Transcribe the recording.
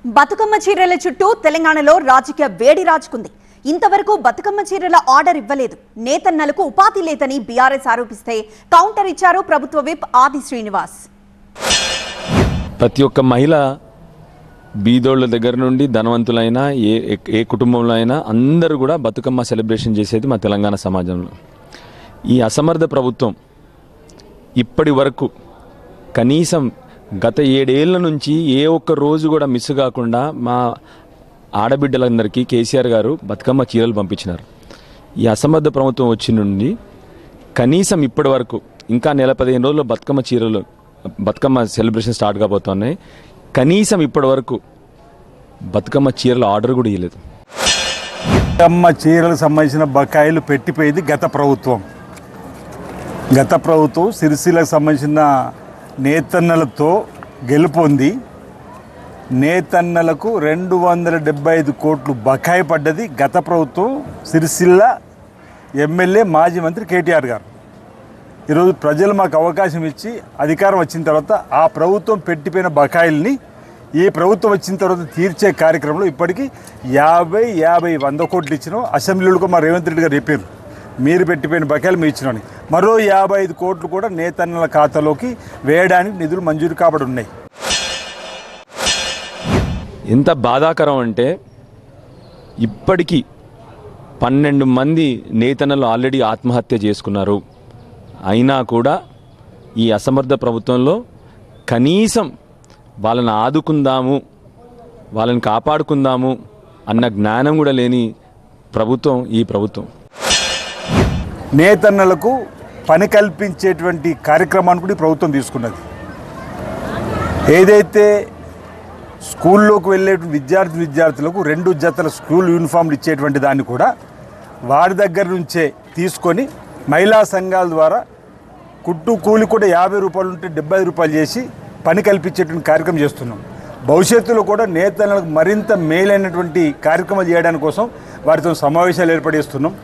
బతుకమ్మ చీరల చుట్టూ తెలంగాణలో రాజకీయ వేడి రాజుకుంది. ఇంతవరకు బతుకమ్మ చీరల ఆర్డర్ ఇవ్వలేదు. నేతన్నలకు ఉపాధి లేదని బీఆర్ఎస్ ఆరోపిస్తే కౌంటర్ ఇచ్చారు ప్రభుత్వ విప్ ఆది శ్రీనివాస్. ప్రతి ఒక్క మహిళ బీదోళ్ళ దగ్గర నుండి ధనవంతులైన ఏ కుటుంబంలో అయినా అందరూ కూడా బతుకమ్మ సెలబ్రేషన్ చేసేది మా తెలంగాణ సమాజంలో. ఈ అసమర్థ ప్రభుత్వం ఇప్పటి వరకు కనీసం గత 7 ఏళ్ల నుంచి ఏ ఒక్క రోజు కూడా మిస్ కాకుండా మా ఆడబిడ్డలందరికీ కేసీఆర్ గారు బతుకమ్మ చీరలు పంపించినారు. ఈ అసమర్థ ప్రభుత్వం వచ్చి నుండి కనీసం ఇప్పటి వరకు ఇంకా నెల 15 రోజుల్లో బతుకమ్మ సెలబ్రేషన్ స్టార్ట్ కాబోతున్నాయి. కనీసం ఇప్పటి వరకు బతుకమ్మ చీరల ఆర్డర్ కూడా ఇవ్వలేదు. బతుకమ్మ చీరలకు సంబంధించిన బకాయిలు పెట్టిపోయింది గత ప్రభుత్వం. సిరిసిల్లకు సంబంధించిన నేతన్నలతో గెలుపొంది నేతన్నలకు 275 కోట్లు బకాయి పడ్డది గత ప్రభుత్వం. సిరిసిల్ల ఎమ్మెల్యే మాజీ మంత్రి కేటీఆర్ గారు ఈరోజు ప్రజలు మాకు అవకాశం ఇచ్చి అధికారం వచ్చిన తర్వాత ఆ ప్రభుత్వం పెట్టిపోయిన బకాయిల్ని ఈ ప్రభుత్వం వచ్చిన తర్వాత తీర్చే కార్యక్రమంలో ఇప్పటికీ 50-100 కోట్లు ఇచ్చినాం. అసెంబ్లీలో మా రేవంత్ రెడ్డి గారు చెప్పారు, మీరు పెట్టిపోయిన బకాయిలు మీరు ఇచ్చినామని. మరో 55 కోట్లు కూడా నేతన్నల ఖాతాలోకి వేయడానికి నిధులు మంజూరు కాబడి ఉన్నాయి. ఎంత బాధాకరం అంటే ఇప్పటికీ 12 మంది నేతన్నలు ఆల్రెడీ ఆత్మహత్య చేసుకున్నారు. అయినా కూడా ఈ అసమర్థ ప్రభుత్వంలో కనీసం వాళ్ళని ఆదుకుందాము, వాళ్ళని కాపాడుకుందాము అన్న జ్ఞానం కూడా లేని ప్రభుత్వం ఈ ప్రభుత్వం. నేతన్నలకు పని కల్పించేటువంటి కార్యక్రమాన్ని కూడా ప్రభుత్వం తీసుకున్నది. ఏదైతే స్కూల్లోకి వెళ్ళే విద్యార్థులకు 2 జతల స్కూల్ యూనిఫామ్లు ఇచ్చేటువంటి దాన్ని కూడా వారి దగ్గర నుంచే తీసుకొని మహిళా సంఘాల ద్వారా కుట్టు కూలి కూడా 50 రూపాయలు ఉంటే 75 రూపాయలు చేసి పని కల్పించేటువంటి కార్యక్రమం చేస్తున్నాం. భవిష్యత్తులో కూడా నేతలకు మరింత మేలైనటువంటి కార్యక్రమాలు చేయడానికి కోసం వారితో సమావేశాలు ఏర్పడిస్తున్నాం.